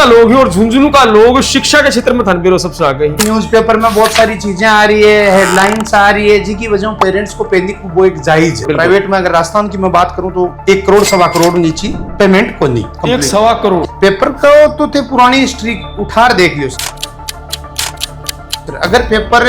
का लोग है और झुंझुनू का लोग शिक्षा के क्षेत्र में थनबेरो सबसे आगे है। न्यूज़पेपर में बहुत सारी चीजें आ रही है, हेडलाइंस आ रही है, जिसकी वजह पेरेंट्स को पेंडिंग वो एक जायज है। प्राइवेट में अगर राजस्थान की मैं बात करूं तो 1 करोड़ सवा करोड़ नीचे पेमेंट को नहीं, 1 सवा करोड़ पेपर को तो थे पुरानी हिस्ट्री उठार देख लियो। अगर पेपर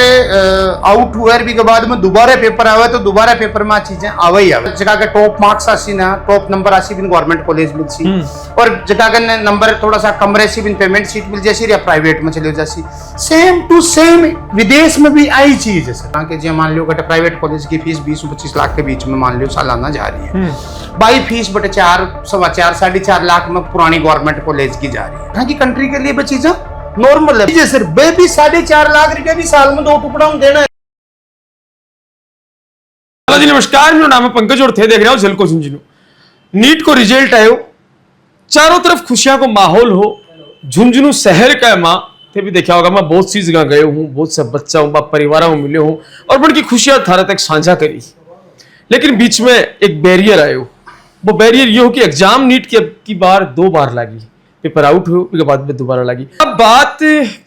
आउट हुआ भी के बाद में दोबारा पेपर आवे तो दोबारा पेपर में चीजें आवे ही आवे। जगह के टॉप मार्क्स आसी ना, टॉप नंबर आसी बिन गवर्नमेंट कॉलेज मिल सी, और जगह के नंबर थोड़ा सा कम रही बिन पेमेंट सीट मिल जासी या प्राइवेट में चले जासी। सेम टू सेम विदेश में भी आई चीज है सर। कि जो मान लो कि प्राइवेट कॉलेज की फीस 20-25 लाख के बीच में मान लो सालाना जा रही है, बाई फीस बटे 4, सवा 4, 4.5 लाख में पुरानी गवर्नमेंट कॉलेज की जा रही है। यहाँ की कंट्री के लिए चीजें नॉर्मल है सर। बेबी 4.5 लाख रुपया भी साल में 2 टुकड़ा देना है। जी नमस्कार, मेरा नाम है पंकज और थे देख रहे हो झलको झुंझुनू। नीट को रिजल्ट आयो, चारों तरफ खुशियां को माहौल हो। झुंझुनू शहर का माँ थे भी देखा होगा, मैं बहुत सी जगह गए हूँ, बहुत सब बच्चा हूँ, परिवार में मिले हूँ और बड़ी खुशियां थारा तक साझा करी। लेकिन बीच में एक बैरियर आयो। वो बैरियर ये हो कि एग्जाम नीट की बार 2 बार लगी, पेपर आउट हो उसके बाद में दोबारा लगी। अब बात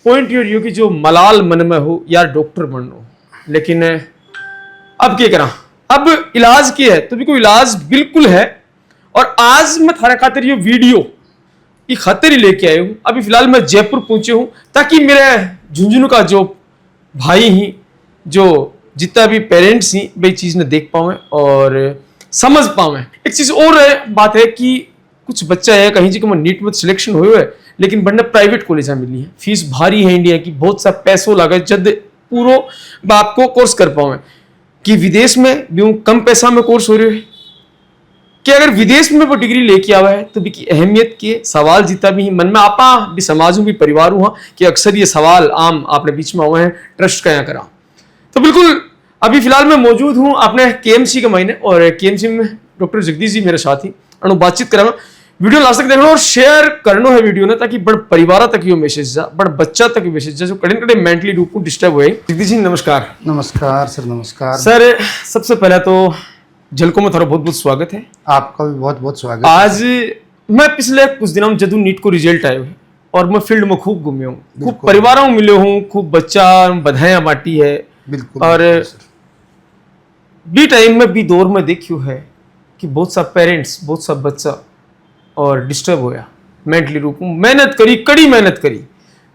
पॉइंट ये हो कि जो मलाल मन में हो यार डॉक्टर बनना, लेकिन अब क्या करा, अब इलाज क्या है तो भी कोई इलाज बिल्कुल है। और आज मैं थारा खातिर ये वीडियो की खातिर ही लेके आया हूँ। अभी फिलहाल मैं जयपुर पहुंचे हूँ ताकि मेरे झुंझुनू का जो भाई ही, जो जितना भी पेरेंट्स ही भाई चीज ने देख पावे और समझ पावे। एक चीज और बात है कि कुछ बच्चा है कहीं जी नीट में सिलेक्शन हुए है, लेकिन बढ़ने प्राइवेट कॉलेज मिली है, फीस भारी है इंडिया की, बहुत सा पैसों लगा जद पूरा बाप को कोर्स कर पाओ। कि विदेश में भी कम पैसा में कोर्स हो रहे है कि अगर विदेश में वो डिग्री लेके आवा है तो भी की अहमियत के सवाल जितना भी मन में आपा भी समाज भी परिवार हुआ कि अक्सर ये सवाल आम आपने बीच में हुए हैं, ट्रस्ट क्या करा। तो बिल्कुल अभी फिलहाल मैं मौजूद हूँ अपने KMC के महीने, और KMC में डॉक्टर जगदीश जी मेरे साथी अनु बातचीत करा। वीडियो लास्ट तक देखना और शेयर करना है वीडियो ने, ताकि बड़ परिवार तक यो मैसेज जा, बड़ बच्चा तक मैसेज जा जो कड़े कड़े मेंटली रूप में डिस्टर्ब हुए। जगदीश जी नमस्कार। नमस्कार सर। नमस्कार सर। सबसे पहले तो झलको में थारा बहुत बहुत स्वागत है। आपका भी बहुत बहुत स्वागत। आज मैं पिछले कुछ दिनों में जदू नीट को रिजल्ट आयो है और मैं फील्ड में खूब घूमे हूँ, खूब परिवारों में मिले हूँ, खूब बच्चा बधाइयां बांटी है। बिल्कुल। और बी टाइम में भी दौर में देखियो है कि बहुत सा पेरेंट्स, बहुत सा बच्चा और डिस्टर्ब होया मेंटली रूप में। मेहनत करी, कड़ी मेहनत करी,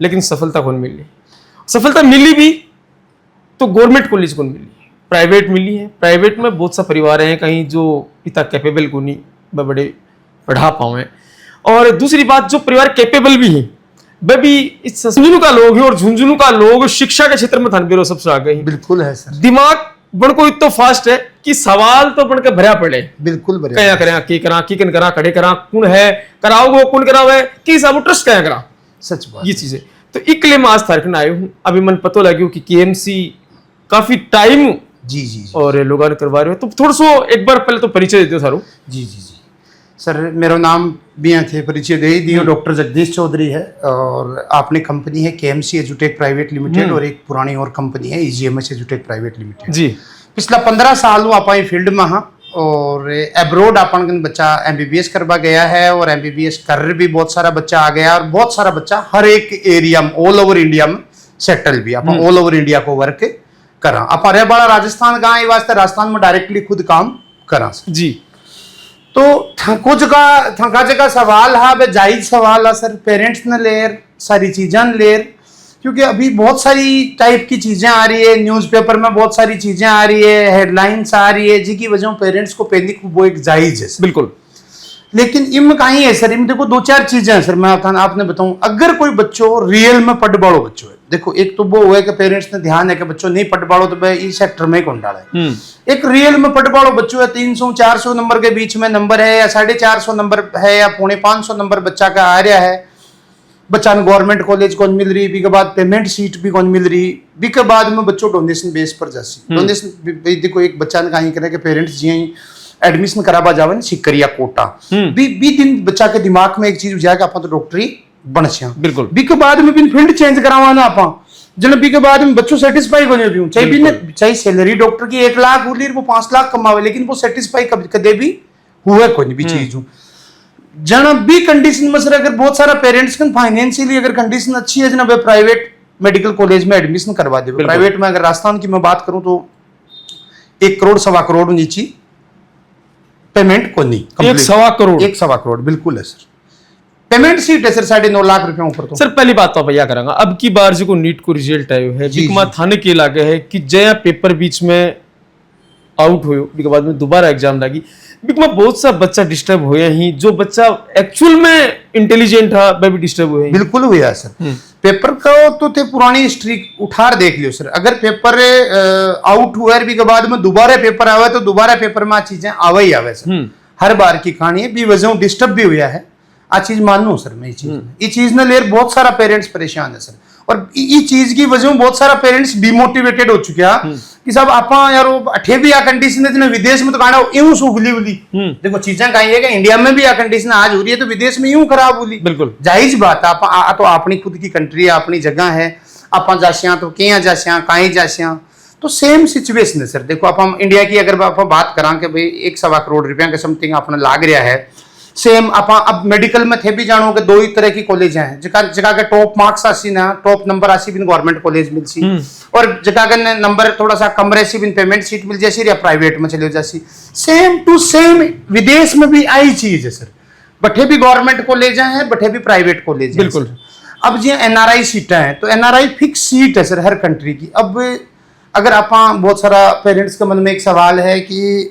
लेकिन सफलता कौन मिली। सफलता मिली भी तो गवर्नमेंट कॉलेज कौन मिली, प्राइवेट मिली है। प्राइवेट में बहुत सा परिवार हैं कहीं जो इतना कैपेबल को नहीं बड़े पढ़ा पाए। और दूसरी बात, जो परिवार कैपेबल भी है वह भी इस झुंझुनू का लोग है और झुंझुनू का लोग शिक्षा के क्षेत्र में थनबेरो सबसे आगे है। बिल्कुल है सर। दिमाग बड़ को इतना फास्ट है कि सवाल तो बड़ के भरा पड़े। बिल्कुल भरा। क्या करें, की करा, की कन करा, कड़े करा, कौन है कराओगे, कौन करावे, कि सब ट्रस्ट क्या करा। सच बात ये चीजें तो इकले में आज थारकन आयो हूँ। अभी मन पता लगे कि KMC काफी टाइम जी और लोग करवा रहे हो, तो थोड़ा सो एक बार पहले तो परिचय दे दो थारो। जी सर। मेरा नाम भी थे परिचय दे दियो, डॉक्टर जगदीश चौधरी है और आपने कंपनी है KMC एजुटेक प्राइवेट लिमिटेड और एक पुरानी और कंपनी है EGMS एजुटेक प्राइवेट लिमिटेड जी। पिछला 15 साल हूँ आप फील्ड में हाँ, और एब्रोड अपन बच्चा MBBS करवा गया है और MBBS कर भी बहुत सारा बच्चा आ गया और बहुत सारा बच्चा हर एक एरिया में ऑल ओवर इंडिया में सेटल भी। अपन ऑल ओवर इंडिया को वर्क करा। आप अरे बड़ा राजस्थान का वास्ते राजस्थान में डायरेक्टली खुद काम करा जी। तो थका जगह सवाल है, वे जायज सवाल है सर। पेरेंट्स ने लेर सारी चीजें लेर, क्योंकि अभी बहुत सारी टाइप की चीजें आ रही है, न्यूज़पेपर में बहुत सारी चीजें आ रही है, हेडलाइंस आ रही है, जिसकी वजह पेरेंट्स को पेनिक वो एक जायज है बिल्कुल। लेकिन इम कहीं है सर, इम देखो 2-4 चीजें हैं सर। मैं आपने बताऊं, अगर कोई बच्चों रियल में पढ़ बाड़ो बच्चों है, देखो एक तो वो है कि पेरेंट्स ने ध्यान है कि बच्चों नहीं पढ़ बाड़ो तो भाई इस सेक्टर में कौन डाला है। एक रियल में पढ़ बाड़ो बच्चों है, 300-400 नंबर के बीच में नंबर है, या 450 नंबर है, या 450 नंबर बच्चा का आ रहा है। बच्चा ने गवर्नमेंट कॉलेज कौन मिल रही, बी के बाद पेमेंट सीट भी कौन मिल रही, बी के बाद में बच्चों डोनेशन बेस पर जासी। डोनेशन देखो एक बच्चा ने कहीं करे कि पेरेंट्स जी एडमिशन कराबा जावे ना सिकरिया कोटा, बी दिन बच्चा के दिमाग में एक चीज जाएगा अपन तो डॉक्टरी बन सिया बिल्कुल। बी के बाद में भी फील्ड चेंज करावाना आपा जन बी के बाद में बच्चों सेटिस्फाई होने भी चाहे भी ने चाहे सैलरी डॉक्टर की 1 लाख हो ली वो 5 लाख कमावे, लेकिन वो सेटिस्फाई कभी कदे भी हुए कोई भी चीज जन भी कंडीशन में सर अगर बहुत सारा पेरेंट्स का फाइनेंशियली अगर कंडीशन अच्छी है वे प्राइवेट मेडिकल कॉलेज में एडमिशन करवा दे। प्राइवेट में अगर राजस्थान की मैं बात करूं तो 1 करोड़ 1.25 करोड़ नीचे पेमेंट को नहीं, 1.25 करोड़ 1.25 करोड़ बिल्कुल है सर। पेमेंट सीट है सर 9.5 लाख रुपए ऊपर। तो सर पहली बात तो भैया करांगा, अब की बार जो नीट को रिजल्ट आयो है बिकमा थाने के लागे है कि जया पेपर बीच में आउट हो के बाद में दोबारा एग्जाम लगी बिकमा बहुत सा बच्चा डिस्टर्ब होया ही, जो बच्चा एक्चुअल में इंटेलिजेंट था वह भी डिस्टर्ब हुए। बिल्कुल हुआ सर। पेपर का तो थे पुरानी हिस्ट्री उठार देख लियो सर, अगर पेपर आउट हुआ भी के बाद में दोबारा पेपर आवे तो दोबारा पेपर में आ चीजें आवे ही आवे सर। हर बार की कहानी है, भी वजह डिस्टर्ब भी हुआ है। आ चीज मानू सर मैं ये चीज ने लेकर बहुत सारा पेरेंट्स परेशान है सर, और ये चीज की वजह बहुत सारा पेरेंट्स डिमोटिवेटेड हो चुके हैं कि साहब आप यार अठे भी आ कंडीशन है, विदेश में तो कहना यूं सुगली उली देखो चीजें कहीं है कि इंडिया में भी आ कंडीशन आज हो रही है तो विदेश में यूं खराब उली। बिल्कुल जायज बात है, तो अपनी खुद की कंट्री है, अपनी जगह है, आप जासिया तो क्या जासिया कहीं जासिया तो सेम सिचुएशन है सर। देखो आप हम इंडिया की अगर आप बात करा कि भाई 1.25 करोड़ रुपया का समथिंग अपना लाग रहा है, सेम आप अब मेडिकल में थे भी जानो कि 2 ही तरह की कॉलेज हैं, जगह के टॉप मार्क्स आसी ना टॉप नंबर आसी बिन गवर्नमेंट कॉलेज मिल सी, और जगह का नंबर थोड़ा सा कम रहे सी बिन पेमेंट सीट मिल जासी या प्राइवेट में चले जासी। सेम टू सेम विदेश में भी आई चीज है सर, बठे भी गवर्नमेंट कॉलेज हैं, बठे भी प्राइवेट कॉलेज। बिल्कुल अब जी एनआरआई सीटें हैं तो एनआरआई फिक्स सीट है सर हर कंट्री की। अब अगर आप बहुत सारा पेरेंट्स के मन में एक सवाल है कि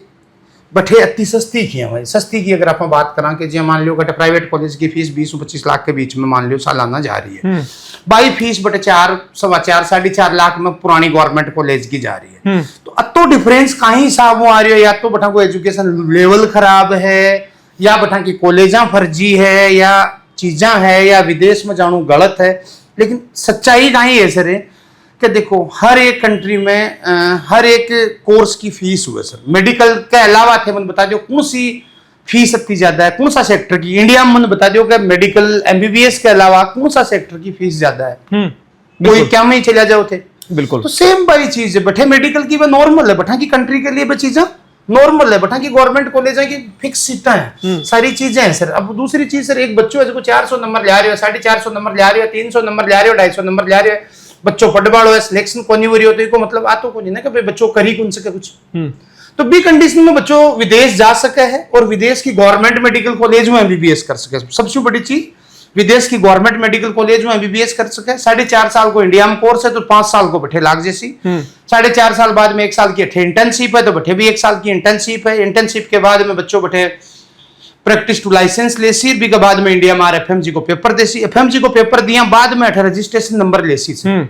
बठे अति सस्ती की है भाई, सस्ती की अगर आप बात करा कि जी मान लो बटे प्राइवेट कॉलेज की फीस 20 से 25 लाख के बीच में मान लो सालाना जा रही है, बाई फीस बटे 4, 4.25, 4.5 लाख में पुरानी गवर्नमेंट कॉलेज की जा रही है। तो अतो डिफरेंस कहीं हिसाब आ रही है, या तो बटा को एजुकेशन लेवल खराब है, या बटा की कॉलेजा फर्जी है, या चीजा है, या विदेश में जानो गलत है। लेकिन सच्चाई कहीं है सर कि देखो हर एक कंट्री में हर एक कोर्स की फीस हुआ सर। मेडिकल के अलावा थे मन बता दो कौन सी फीस इतनी ज्यादा है, कौन सा सेक्टर की इंडिया में मन बता दो कि मेडिकल एमबीबीएस के अलावा कौन सा सेक्टर की फीस ज्यादा है, कोई क्या में ही चला जाओ थे। बिल्कुल तो सेम बाई चीज है, बठे मेडिकल की वह नॉर्मल है, बठा की कंट्री के लिए वह चीजें नॉर्मल है, बठा की गवर्नमेंट कॉलेज की फिक्स सीटें हैं, सारी चीजें हैं सर। अब दूसरी चीज सर, एक बच्चों है 400 नंबर ले रहे हो, 450 नंबर ले रहे हो, 300 नंबर ले रहे हो, 250 नंबर ले रहे हो, बच्चों पढ़वाड़ो है, सिलेक्शन को नहीं हो रही हो, तो इको मतलब आ तो नहीं ना कि बच्चों करी कौन सके कुछ। तो बी कंडीशन में बच्चों विदेश जा सके है, और विदेश की गवर्नमेंट मेडिकल कॉलेज में एमबीबीएस कर सके। सबसे बड़ी चीज विदेश की गवर्नमेंट मेडिकल कॉलेज में एमबीबीएस कर सके। 4.5 साल को इंडिया में कोर्स है तो 5 साल को बैठे लाग जैसी, 4.5 साल बाद में 1 साल की इंटर्नशिप है तो बैठे भी 1 साल की इंटर्नशिप है। इंटर्नशिप के बाद में बच्चों बैठे प्रैक्टिस टू लाइसेंस लेसी, भी के बाद में इंडिया में एफएमजी को पेपर देसी, एफएमजी को पेपर दिया बाद में रजिस्ट्रेशन नंबर लेसी सर।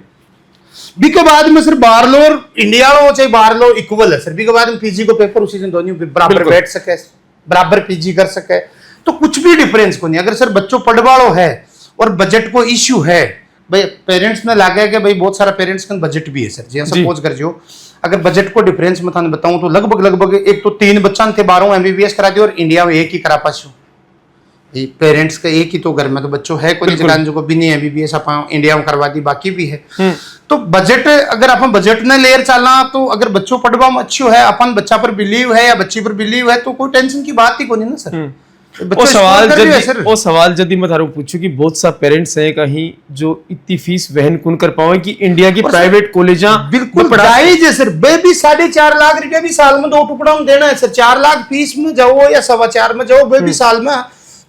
बी के बाद में सर बाहर लो और इंडिया लो चाहे बाहर लो इक्वल है सर। बी के बाद में पीजी को पेपर उसी दिन दोनों बराबर बैठ सके, बराबर पीजी कर सके, तो कुछ भी डिफरेंस को नहीं। अगर सर बच्चों पढ़वाड़ो है और बजट को इश्यू है, भाई पेरेंट्स ने लागे कि भाई बहुत सारा पेरेंट्स का बजट भी है सर, जी सपोज कर जो अगर बजट को डिफरेंस में थाने बताऊं तो लगभग एक तो 3 बच्चा थे 12 एमबीबीएस करा दियो और इंडिया में 1 ही करा पासो। पेरेंट्स का एक ही तो घर में तो बच्चों है कोई जगह जो भी नहीं एमबीबीएस आप इंडिया में करवा दी, बाकी भी है। तो बजट अगर अपन बजट ने लेकर चलना तो अगर बच्चों पढ़वा में अच्छी है, अपन बच्चा पर बिलीव है या बच्ची पर बिलीव है तो कोई टेंशन की बात ही को नहीं ना सर। वो सवाल यदि मैं थारू पूछूं कि बहुत सा पेरेंट्स हैं कहीं जो इतनी फीस वहन कौन कर पावे कि इंडिया की प्राइवेट कॉलेजा बिल्कुल जायज है सर। बेबी 4.5 लाख रुपया भी साल में 2 टुकड़ा में देना है सर। 4 लाख फीस में जाओ या 4.25 में जाओ, बेबी साल में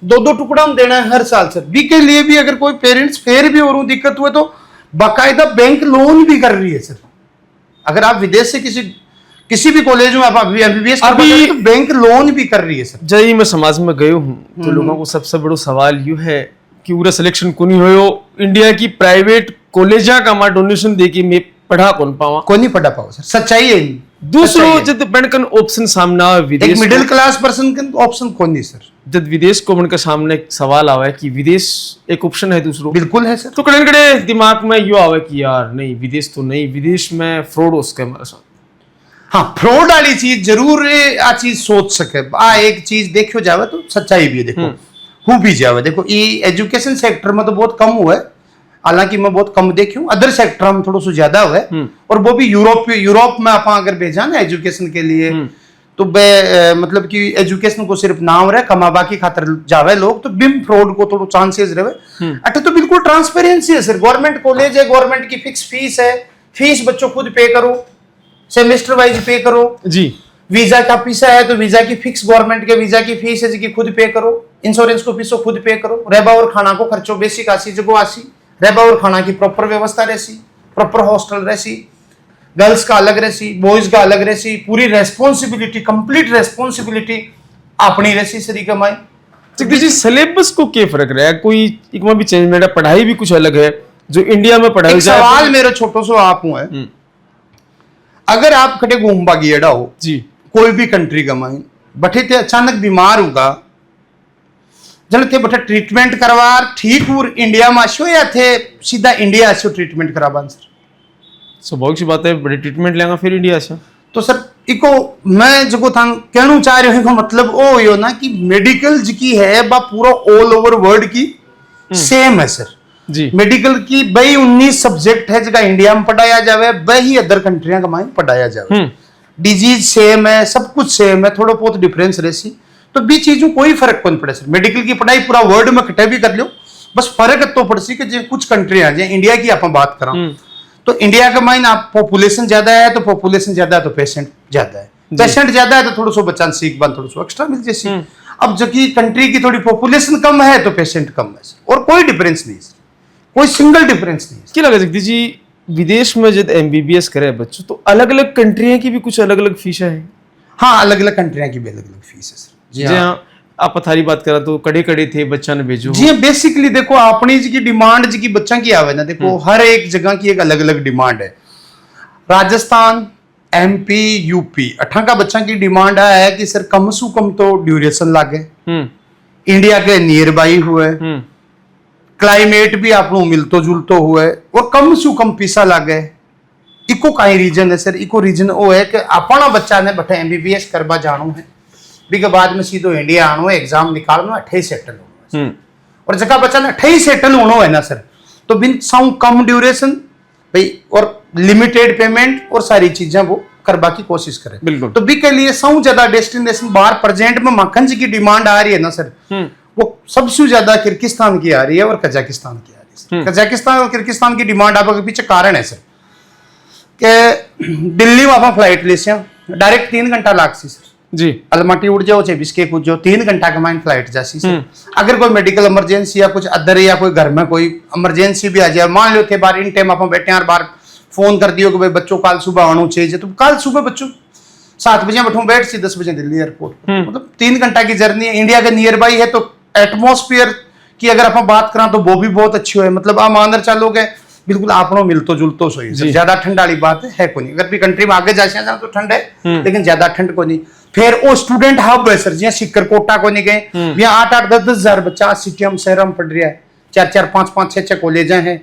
2 टुकड़ा में देना है हर साल सर। बी के लिए भी अगर कोई पेरेंट्स फेर भी और दिक्कत हुए तो बाकायदा बैंक लोन भी कर रही है सर। अगर आप विदेश से किसी भी कॉलेज में आप एमबीबीएस अभी तो बैंक लोन भी कर रही है सर। जय मैं समाज में गयो हूँ तो लोगों को सबसे बड़ा सवाल यू है कि पूरा सिलेक्शन को नहीं हो इंडिया की प्राइवेट कॉलेजा का मां डोनेशन दे के मैं पढ़ा कौन पावा, कौन नहीं पढ़ा पाओ सर। सच्चाई है। दूसरो जब बनकर ऑप्शन सामने विदेश एक मिडिल क्लास पर्सन का ऑप्शन कौन नहीं सर। जब विदेश को बनकर सामने एक सवाल आवा है कि विदेश एक ऑप्शन है दूसरो, बिल्कुल है सर। तो कड़े कड़े दिमाग में यो आवे कि यार नहीं विदेश तो नहीं, विदेश में फ्रॉड हो सके हमारे साथ। हाँ फ्रॉड वाली चीज जरूर आ चीज सोच सके। एक चीज देखो जावे तो सच्चाई भी है, देखो हो भी जावे। देखो ये एजुकेशन सेक्टर में तो बहुत कम हुआ है, हालांकि मैं बहुत कम देखी हूँ। अदर सेक्टर में थोड़ा सा ज्यादा हुआ है, और वो भी यूरोप में आप अगर भेजा ना एजुकेशन के लिए तो मतलब कि एजुकेशन को सिर्फ नाम रहे, कमाबा की खातर जावे लोग, तो बिम फ्रॉड को थोड़ा चांसेस रहे। अटे तो बिल्कुल ट्रांसपेरेंसी है सर। गवर्नमेंट कॉलेज है, गवर्नमेंट की फिक्स फीस है, फीस बच्चों खुद पे करो, सेमेस्टर वाइज पे करो जी। वीजा का पैसा है तो वीजा की फिक्स गवर्नमेंट के वीजा की फीस है जी खुद पे करो, इंश्योरेंस को फीसो खुद पे करो, रहबा और खाना को खर्चो बेसिक आसी जगो आसी, रहबा और खाना की प्रॉपर व्यवस्था रहसी, प्रॉपर हॉस्टल रहसी, गर्ल्स का अलग रहसी, बॉयज का अलग रहसी, पूरी रेस्पॉन्सिबिलिटी, कंप्लीट रेस्पॉन्सिबिलिटी अपनी रहसी सरी कमाई। जगदीश जी, सिलेबस को क्या फर्क रहा है? कोई एक में भी चेंज मेरा पढ़ाई भी कुछ अलग है जो इंडिया में पढ़ाई एक सवाल मेरा छोटो सो आप हूं है, अगर आप कटे घूमबा गियड़ा हो जी, कोई भी कंट्री का माइन बठे ते अचानक बीमार होगा, जन थे बठे ट्रीटमेंट करवा ठीक हुर इंडिया में आशो या थे सीधा इंडिया आशो ट्रीटमेंट कराबा सर? स्वाभाविक सी बात है, बड़ी ट्रीटमेंट लेंगे फिर इंडिया से। तो सर इको मैं जो था कहना चाह रहे हो मतलब ओ यो ना कि मेडिकल जी है बा पूरा ऑल ओवर वर्ल्ड की सेम है सर जी। मेडिकल की वही 19 सब्जेक्ट है जगह इंडिया में पढ़ाया जावे, वही अदर कंट्रियां का माइन पढ़ाया जावे, डिजीज सेम है, सब कुछ सेम है, थोड़ा बहुत डिफरेंस रहसी, तो भी चीजों कोई फर्क कौन पड़े सर। मेडिकल की पढ़ाई पूरा वर्ल्ड में कटे भी कर लो, बस फर्क तो पड़सी कि जो कुछ कंट्री आ जाए, इंडिया की आप बात करा तो इंडिया का माइन आप पॉपुलेशन ज्यादा है तो पॉपुलेशन ज्यादा है तो पेशेंट ज्यादा है, पेशेंट ज्यादा है तो थोड़ा सो बच्चा सीख बन थोड़ा सो एक्स्ट्रा मिल जैसी। अब जो कि कंट्री की थोड़ी पॉपुलेशन कम है तो पेशेंट कम है और कोई डिफरेंस नहीं, कोई सिंगल डिफरेंस नहीं। क्या लगा जगदीश जी, विदेश में जब MBBS करे बच्चों तो अलग अलग कंट्रियां की भी कुछ अलग अलग फीस है? हाँ, अलग अलग कंट्रियां की भी अलग अलग फीस है सर जी। हाँ, आप थारी बात करा तो कड़े कड़े थे बच्चा ने भेजो जी। बेसिकली देखो अपनी जी की डिमांड जी की बच्चा की आवे ना, देखो हर एक जगह की एक अलग अलग डिमांड है। राजस्थान, MP, UP अठा का बच्चा की डिमांड है कि सर कम से कम तो ड्यूरेशन लागे, इंडिया के नियर बाई हुए, क्लाइमेट भी आप मिलतो जुलतो हुए और कम से कम पैसा लागे। इको कई रीजन है सर, इको रीजन वो है कि अपना बच्चा ने बठे MBBS करवा जानो है, बिके बाद में सीधो इंडिया आनो है, एग्जाम निकालना, 28 सेटल होना है और जगह बच्चा ने 28 सेटल होना है ना सर, तो बिन साउ कम ड्यूरेशन भाई और लिमिटेड पेमेंट और सारी चीजें वो करवा की कोशिश करें। बिल्कुल। तो बी के लिए साउ ज्यादा डेस्टिनेशन बाहर प्रेजेंट में माखन जी की डिमांड आ रही है ना सर, वो सबसे ज्यादा किर्गिस्तान की आ रही है और कजाकिस्तान की आ रही है। कजाकिस्तान और किर्गिस्तान की डिमांड आपके पीछे कारण है सर कि दिल्ली में आप फ्लाइट ले डायरेक्ट 3 घंटा लागसी सर जी, अलमाटी उड़ जाओ चाहे बिस्के कूद जाओ 3 घंटा का माइन फ्लाइट जासी सर। अगर कोई मेडिकल इमरजेंसी या कुछ अदर या कोई घर में कोई इमरजेंसी भी आ जाए, मान लो थे बार इन टाइम आप बैठे हैं बार फोन कर दियो कि भाई बच्चों कल सुबह आना चाहिए, तो कल सुबह बच्चों 7 बजे बैठो बैठ सी 10 बजे दिल्ली एयरपोर्ट, मतलब 3 घंटा की जर्नी है, इंडिया के नियर बाई है। तो एटमोस्फियर की अगर आप बात करें तो वो भी बहुत अच्छी है, मतलब आप मानर चलोगे बिल्कुल आपनो मिलतो जुलतो सोई, ज्यादा ठंड वाली बात है को नहीं। अगर भी कंट्री में आगे जाए तो ठंड है लेकिन ज्यादा ठंड को नहीं। फिर वो स्टूडेंट हब है सर, जिया सिकरकोटा को नहीं गए, यहाँ 8-8, 10-10 हजार बच्चा सिटियम शहरम पढ़ रहा है, 4-4, 5-5, 6-6 कॉलेज हैं,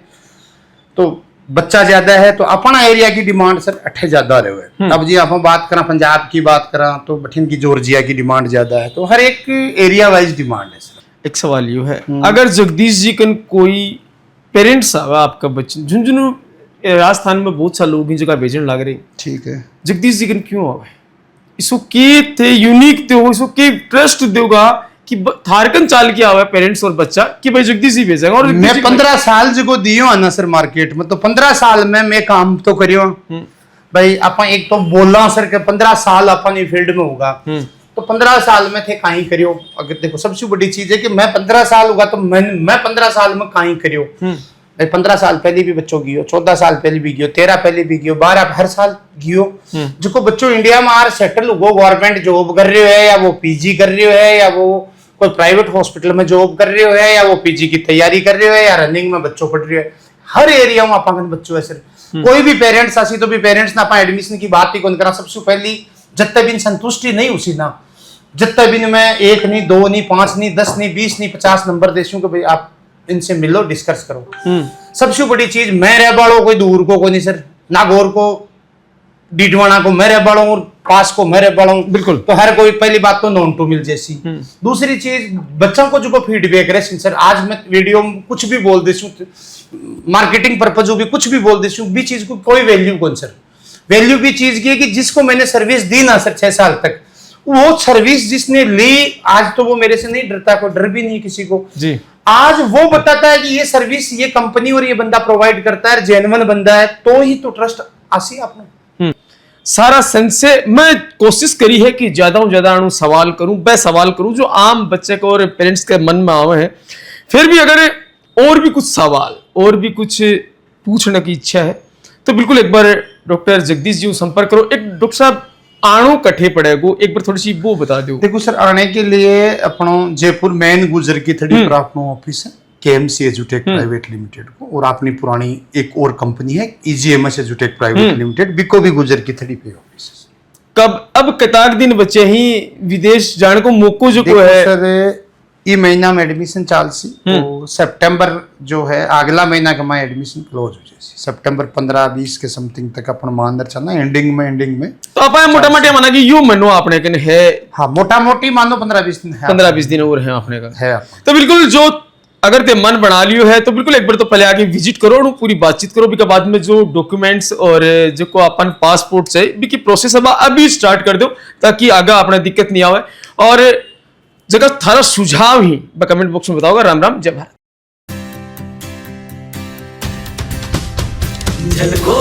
तो बच्चा ज्यादा है तो अपना एरिया की डिमांड सर 8 ज्यादा रहे हुए। अब जी आप बात करें पंजाब की बात करें तो बठिन की जॉर्जिया की डिमांड ज्यादा है, तो हर एक एरिया वाइज डिमांड है सर। एक सवाल यू है, अगर जगदीश जी कन कोई पेरेंट्स आवा आपका बच्चा झुंझुनू राजस्थान में बहुत सा लोग जगह भेजने लग रहे, ठीक है, जगदीश जी कन क्यों आवे? इसको के थे यूनिक थे, इसको के ट्रस्ट देगा कि थारकन चाल के आवे पेरेंट्स और बच्चा कि भाई जगदीश ही भेजेगा। और मैं 15 साल जो दियो ना सर मार्केट में, तो 15 साल में मैं काम तो करियो भाई। अपन एक तो बोला सर के 15 साल अपन फील्ड में होगा, तो 15 साल में थे कहीं करियो। अगर देखो सबसे बड़ी चीज है कि मैं 15 साल होगा तो मैं 15 साल में कहीं करियो। 15 साल पहले भी बच्चों गियो, 14 साल पहले भी गियो, 13 पहले भी गियो, 12 हर साल गियो। जो बच्चों इंडिया में आर सेटल वो गवर्नमेंट जॉब कर रहे है, या वो PG कर रहे है, या वो कोई प्राइवेट हॉस्पिटल में जॉब कर रहे है, या वो PG की तैयारी कर रहे है, या रनिंग में बच्चों पढ़ रहे है। हर एरिया में आप बच्चों है सर। कोई भी पेरेंट्स आसी तो भी पेरेंट्स ना अपना एडमिशन की बात ही कौन करा। सबसे पहली जब तक भी संतुष्टि नहीं उसी ना, जब तक भी मैं 1 नहीं 2 नहीं 5 नहीं 10 नहीं 20 नहीं 50 नंबर देशूं कि भाई आप इनसे मिलो डिस्कस करो। सबसे बड़ी चीज मैं रह बाड़ो कोई दूर को नहीं सर, ना गोर को डीडवाना को मैं रह बाड़ो और पास को मैं रह बाड़ो, बिल्कुल। तो हर कोई पहली बात तो नॉन टू मिल जैसी। दूसरी चीज बच्चों को जो फीडबैक रहे सर, आज मैं वीडियो में कुछ भी बोल देसूं, मार्केटिंग पर्पज भी कुछ भी बोल देसूं, भी चीज को कोई वैल्यू कौन सर। वैल्यू भी चीज की है कि जिसको मैंने सर्विस दी ना सर 6 साल तक, वो सर्विस जिसने ली, आज तो वो मेरे से नहीं डरता, कोई डर भी नहीं किसी को जी। आज वो बताता है कि ये सर्विस ये कंपनी और ये बंदा प्रोवाइड करता है, जेन्युइन बंदा है, तो ही तो ट्रस्ट आसी आपने। सारा सेंस से मैं कोशिश करी है कि ज्यादा से ज्यादा अणु सवाल करूं, मैं सवाल करूं जो आम बच्चे को और पेरेंट्स के मन में आवे हैं। फिर भी अगर और भी कुछ सवाल और भी कुछ पूछने की इच्छा है तो बिल्कुल एक बार डॉक्टर जगदीश जी को संपर्क करो। एक डॉक्टर साहब आणु कट्ठे पड़ेगो, एक बार थोड़ी सी वो बता दो। देखो सर, आने के लिए अपनो जयपुर मेन गुजर की थड़ी पर अपनो ऑफिस है केएमसी एजुटेक प्राइवेट लिमिटेड को, और अपनी पुरानी एक और कंपनी है ईजीएमएस एजुटेक प्राइवेट लिमिटेड, बिको भी गुजर की थड़ी पे ऑफिस है। कब अब कताक दिन बच्चे ही विदेश जाने को मौको जो को देखो है सर, ये महीना में एडमिशन चाल सी, तो सितंबर जो है अगला महीना का मैं एडमिशन क्लोज हो जाए, सितंबर 15-20 के समथिंग तक अपन मान चलना, एंडिंग में तो आप मोटा मोटा माना कि यू मनो आपने कन है। हाँ, मोटा मोटी मान लो 15-20 दिन है, 15-20 दिन और है आपने का है। तो बिल्कुल जो अगर ते मन बना लियो है तो बिल्कुल एक बार तो पहले आके विजिट करो और पूरी बातचीत करो। भी के बाद में जो डॉक्यूमेंट्स और जो को अपन पासपोर्ट से भी की प्रोसेस अब अभी स्टार्ट कर दो ताकि आगे अपना दिक्कत नहीं आवे। और जगह थारा सुझाव ही मैं कमेंट बॉक्स में बताऊंगा। राम राम, जय भारत। झलको